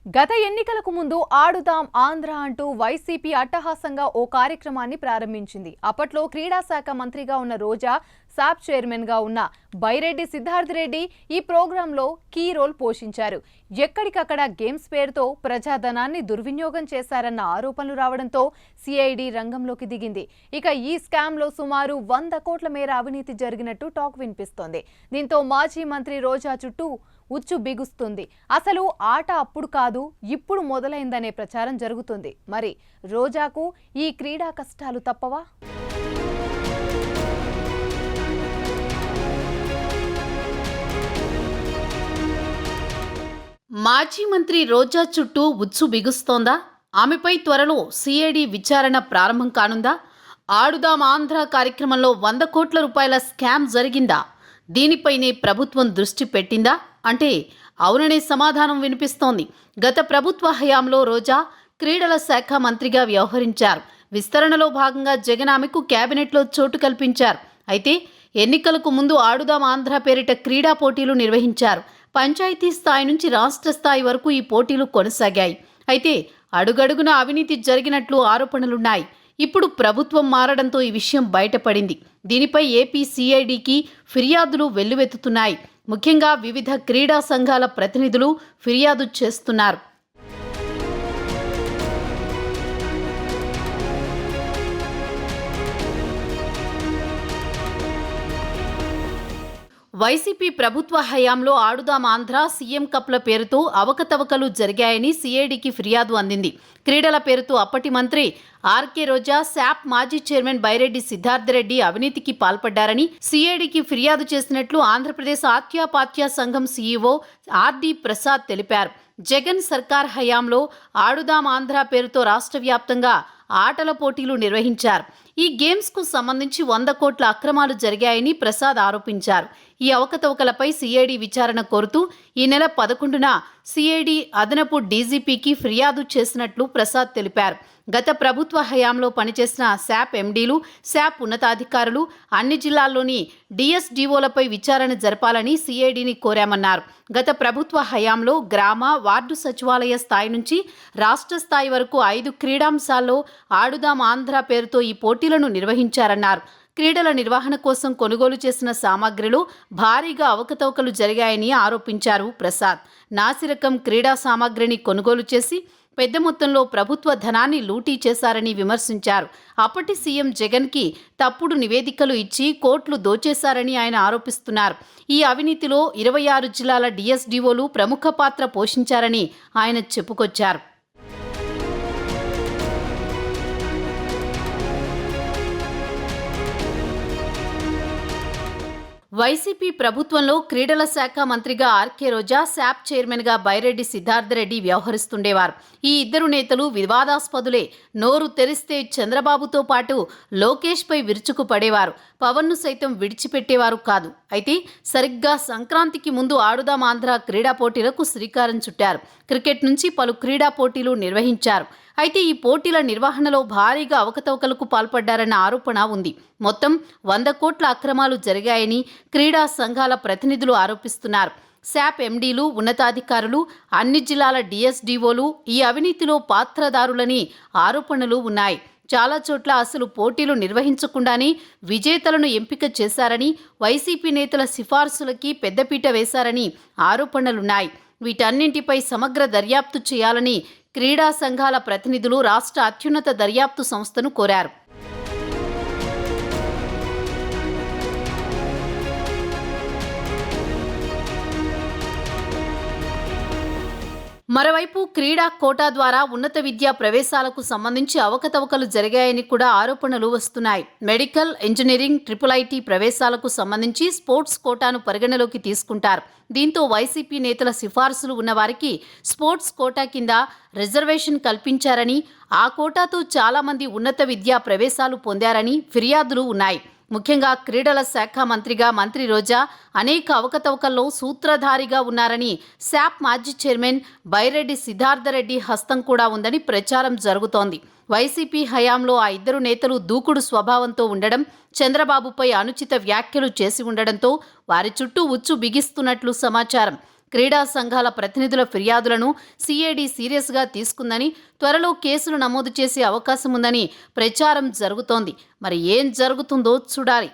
గత ఎన్నికలకు ముందు ఆడుదాం ఆంధ్ర అంటూ వైసీపీ అట్టహాసంగా ఓ కార్యక్రమాన్ని ప్రారంభించింది. అప్పట్లో క్రీడా శాఖ మంత్రిగా ఉన్న రోజా, సాప్ చైర్మన్ గా ఉన్న బైరెడ్డి సిద్ధార్థ్ రెడ్డి ఈ ప్రోగ్రాంలో కీ రోల్ పోషించారు. ఎక్కడికక్కడ గేమ్స్ పేరుతో ప్రజాధనాన్ని దుర్వినియోగం చేశారన్న ఆరోపణలు రావడంతో సిఐడి రంగంలోకి దిగింది. ఇక ఈ స్కామ్ లో సుమారు 100 కోట్ల మేర అవినీతి జరిగినట్టు టాక్ వినిపిస్తోంది. దీంతో మాజీ మంత్రి రోజా చుట్టూ ఉచ్చు బిగుస్తుంది. అసలు ఆట అప్పుడు కాదు, ఇప్పుడు మొదలైందనే ప్రచారం జరుగుతుంది. మరి రోజాకు ఈ క్రీడా కష్టాలు తప్పవా? మాజీ మంత్రి రోజా చుట్టూ ఉచ్చు బిగుస్తోందా? ఆమెపై త్వరలో సిఐడి విచారణ ప్రారంభం కానుందా? ఆడుదాం ఆంధ్ర కార్యక్రమంలో 100 కోట్ల రూపాయల స్కామ్ జరిగిందా? దీనిపైనే ప్రభుత్వం దృష్టి పెట్టిందా అంటే అవుననే సమాధానం వినిపిస్తోంది. గత ప్రభుత్వ హయాంలో రోజా క్రీడల శాఖ మంత్రిగా వ్యవహరించారు. విస్తరణలో భాగంగా జగన్ ఆమెకు కేబినెట్లో చోటు కల్పించారు. అయితే ఎన్నికలకు ముందు ఆడుదాం ఆంధ్ర పేరిట క్రీడా పోటీలు నిర్వహించారు. పంచాయతీ స్థాయి నుంచి రాష్ట్ర స్థాయి వరకు ఈ పోటీలు కొనసాగాయి. అయితే అడుగడుగున అవినీతి జరిగినట్లు ఆరోపణలున్నాయి. ఇప్పుడు ప్రభుత్వం మారడంతో ఈ విషయం బయటపడింది. దీనిపై ఏపీ సిఐడికి ఫిర్యాదులు వెల్లువెత్తుతున్నాయి. ముఖ్యంగా వివిధ క్రీడా సంఘాల ప్రతినిధులు ఫిర్యాదు చేస్తున్నారు. వైసీపీ ప్రభుత్వ హయాంలో ఆడుదాం ఆంధ్ర, సీఎం కప్ల పేరుతో అవకతవకలు జరిగాయని సిఐడికి ఫిర్యాదు అందింది. క్రీడల పేరుతో అప్పటి మంత్రి ఆర్కే రోజా, శాప్ మాజీ చైర్మన్ బైరెడ్డి సిద్ధార్థ్ రెడ్డి అవినీతికి పాల్పడ్డారని సిఐడికి ఫిర్యాదు చేసినట్లు ఆంధ్రప్రదేశ్ ఆత్యాపాత్య సంఘం సీఈఓ ఆర్డి ప్రసాద్ తెలిపారు. జగన్ సర్కార్ హయాంలో ఆడుదాం ఆంధ్ర పేరుతో రాష్ట్ర వ్యాప్తంగా ఆటల పోటీలు నిర్వహించారు. ఈ గేమ్స్కు సంబంధించి 100 కోట్ల అక్రమాలు జరిగాయని ప్రసాద్ ఆరోపించారు. ఈ అవకతవకలపై సిఐడి విచారణ కోరుతూ ఈ నెల 11న సిఐడి అదనపు డీజీపీకి ఫిర్యాదు చేసినట్లు ప్రసాద్ తెలిపారు. గత ప్రభుత్వ హయాంలో పనిచేసిన శాప్ ఎండీలు, శాప్ ఉన్నతాధికారులు, అన్ని జిల్లాల్లోని డిఎస్డీఓలపై విచారణ జరపాలని సిఐడిని కోరామన్నారు. గత ప్రభుత్వ హయాంలో గ్రామ, వార్డు సచివాలయ స్థాయి నుంచి రాష్ట్ర స్థాయి వరకు 5 క్రీడాంశాల్లో ఆడుదాం ఆంధ్ర పేరుతో ఈ పోటీలను నిర్వహించారన్నారు. క్రీడల నిర్వహణ కోసం కొనుగోలు చేసిన సామాగ్రిలో భారీగా అవకతవకలు జరిగాయని ఆరోపించారు ప్రసాద్. నాసిరకం క్రీడా సామాగ్రిని కొనుగోలు చేసి పెద్ద మొత్తంలో ప్రభుత్వ ధనాన్ని లూటీ చేశారని విమర్శించారు. అప్పటి సీఎం జగన్కి తప్పుడు నివేదికలు ఇచ్చి కోట్లు దోచేశారని ఆయన ఆరోపిస్తున్నారు. ఈ అవినీతిలో 26 జిల్లాల డిఎస్డీఓలు ప్రముఖ పాత్ర పోషించారని ఆయన చెప్పుకొచ్చారు. వైసీపీ ప్రభుత్వంలో క్రీడల శాఖ మంత్రిగా ఆర్కే రోజా, శాప్ చైర్మన్గా బైరెడ్డి సిద్ధార్థ్ రెడ్డి వ్యవహరిస్తుండేవారు. ఈ ఇద్దరు నేతలు వివాదాస్పదులే. నోరు తెరిస్తే చంద్రబాబుతో పాటు లోకేష్పై విరుచుకు పడేవారు. పవన్ను సైతం విడిచిపెట్టేవారు కాదు. అయితే సరిగ్గా సంక్రాంతికి ముందు ఆడుదాం ఆంధ్ర క్రీడా పోటీలకు శ్రీకారం చుట్టారు. క్రికెట్ నుంచి పలు క్రీడా పోటీలు నిర్వహించారు. అయితే ఈ పోటీల నిర్వహణలో భారీగా అవకతవకలకు పాల్పడ్డారన్న ఆరోపణ ఉంది. మొత్తం 100 కోట్ల అక్రమాలు జరిగాయని క్రీడా సంఘాల ప్రతినిధులు ఆరోపిస్తున్నారు. శాప్ ఎండీలు, ఉన్నతాధికారులు, అన్ని జిల్లాల డిఎస్డీఓలు ఈ అవినీతిలో పాత్రదారులని ఆరోపణలు ఉన్నాయి. చాలా చోట్ల అసలు పోటీలు నిర్వహించకుండానే విజేతలను ఎంపిక చేశారని, వైసీపీ నేతల సిఫార్సులకి పెద్దపీట వేశారని ఆరోపణలున్నాయి. వీటన్నింటిపై సమగ్ర దర్యాప్తు చేయాలని క్రీడా సంఘాల ప్రతినిధులు రాష్ట్ర అత్యున్నత దర్యాప్తు సంస్థను కోరారు. మరోవైపు క్రీడా కోటా ద్వారా ఉన్నత విద్యా ప్రవేశాలకు సంబంధించి అవకతవకలు జరిగాయని కూడా ఆరోపణలు వస్తున్నాయి. మెడికల్, ఇంజనీరింగ్, ట్రిపుల్-ఐటీ ప్రవేశాలకు సంబంధించి స్పోర్ట్స్ కోటాను పరిగణలోకి తీసుకుంటారు. దీంతో వైసీపీ నేతల సిఫార్సులు ఉన్నవారికి స్పోర్ట్స్ కోటా కింద రిజర్వేషన్ కల్పించారని, ఆ కోటాతో చాలామంది ఉన్నత విద్యా ప్రవేశాలు పొందారని ఫిర్యాదులు ఉన్నాయి. ముఖ్యంగా క్రీడల శాఖ మంత్రిగా మంత్రి రోజా అనేక అవకతవకల్లో సూత్రధారిగా ఉన్నారని, శాప్ మాజీ చైర్మన్ బైరెడ్డి సిద్ధార్థ్ రెడ్డి హస్తం కూడా ఉందని ప్రచారం జరుగుతోంది. వైసీపీ హయాంలో ఆ ఇద్దరు నేతలు దూకుడు స్వభావంతో ఉండడం, చంద్రబాబుపై అనుచిత వ్యాఖ్యలు చేసి ఉండడంతో వారి చుట్టూ ఉచ్చు బిగిస్తున్నట్లు సమాచారం. క్రీడా సంఘాల ప్రతినిధుల ఫిర్యాదులను సిఐడి సీరియస్గా తీసుకుందని, త్వరలో కేసులు నమోదు చేసే అవకాశం ఉందని ప్రచారం జరుగుతోంది. మరి ఏం జరుగుతుందో చూడాలి.